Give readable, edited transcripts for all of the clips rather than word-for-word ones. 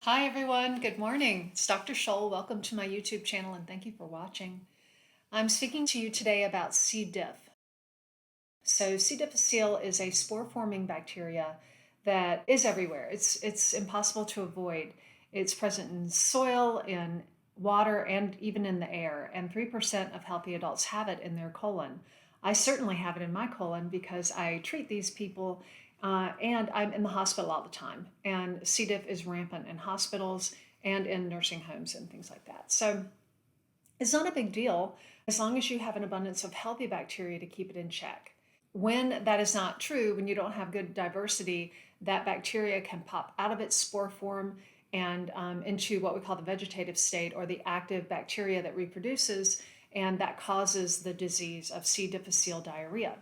Hi everyone, good morning. It's Dr. Scholl. Welcome to my YouTube channel and thank you for watching. I'm speaking to you today about C. diff. So C. difficile is a spore-forming bacteria that is everywhere. It's impossible to avoid. It's present in soil, in water, and even in the air. And 3% of healthy adults have it in their colon. I certainly have it in my colon because I treat these people and I'm in the hospital all the time. And C. diff is rampant in hospitals and in nursing homes and things like that. So it's not a big deal as long as you have an abundance of healthy bacteria to keep it in check. When that is not true, when you don't have good diversity, that bacteria can pop out of its spore form and into what we call the vegetative state, or the active bacteria that reproduces, and that causes the disease of C. difficile diarrhea.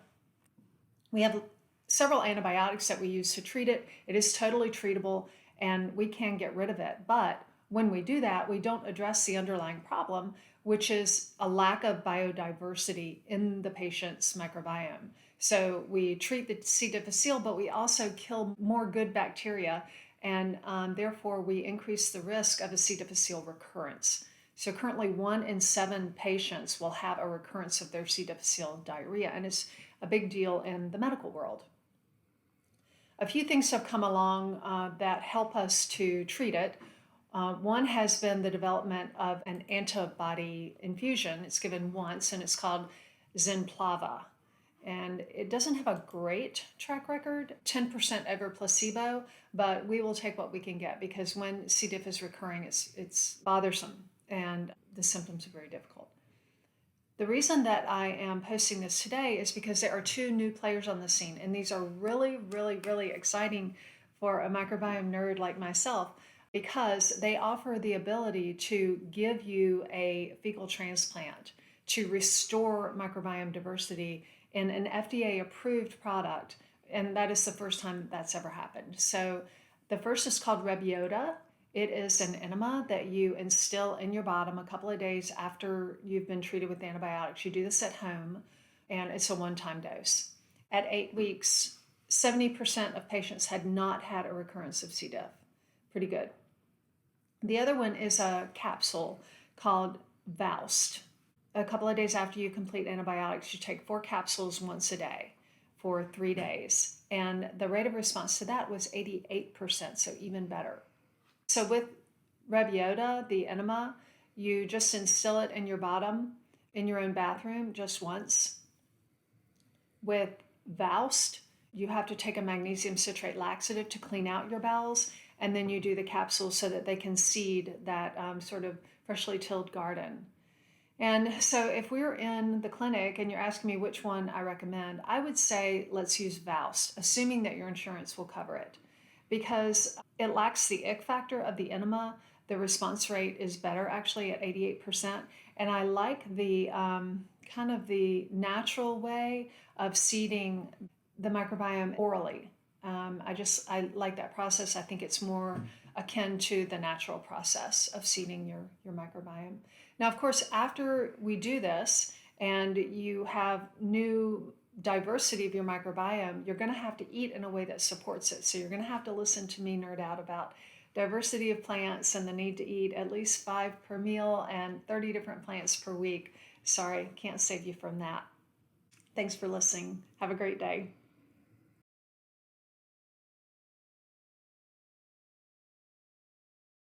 We have several antibiotics that we use to treat it. It is totally treatable and we can get rid of it. But when we do that, we don't address the underlying problem, which is a lack of biodiversity in the patient's microbiome. So we treat the C. difficile, but we also kill more good bacteria, and therefore we increase the risk of a C. difficile recurrence. So currently 1 in 7 patients will have a recurrence of their C. difficile diarrhea, and it's a big deal in the medical world. A few things have come along that help us to treat it. One has been the development of an antibody infusion. It's given once and it's called Zenplava. And it doesn't have a great track record, 10% over placebo, but we will take what we can get because when C. diff is recurring, it's bothersome and the symptoms are very difficult. The reason that I am posting this today is because there are 2 new players on the scene, and these are really, really, really exciting for a microbiome nerd like myself because they offer the ability to give you a fecal transplant to restore microbiome diversity in an FDA-approved product, and that is the first time that's ever happened. So the first is called Rebiota. It is an enema that you instill in your bottom a couple of days after you've been treated with antibiotics. You do this at home, and it's a one-time dose. At 8 weeks, 70% of patients had not had a recurrence of C. diff. Pretty good. The other one is a capsule called Voust. A couple of days after you complete antibiotics, you take 4 capsules once a day for 3 days. And the rate of response to that was 88%, so even better. So with Rebiota, the enema, you just instill it in your bottom in your own bathroom just once. With Voust, you have to take a magnesium citrate laxative to clean out your bowels, and then you do the capsules so that they can seed that sort of freshly tilled garden. And so if we're in the clinic and you're asking me which one I recommend, I would say let's use Voust, assuming that your insurance will cover it, because it lacks the ick factor of the enema. The response rate is better actually at 88%. And I like the kind of the natural way of seeding the microbiome orally. I like that process. I think it's more akin to the natural process of seeding your microbiome. Now, of course, after we do this and you have new diversity of your microbiome, you're going to have to eat in a way that supports it. So you're going to have to listen to me nerd out about diversity of plants and the need to eat at least 5 per meal and 30 different plants per week. Sorry, can't save you from that. Thanks for listening. Have a great day.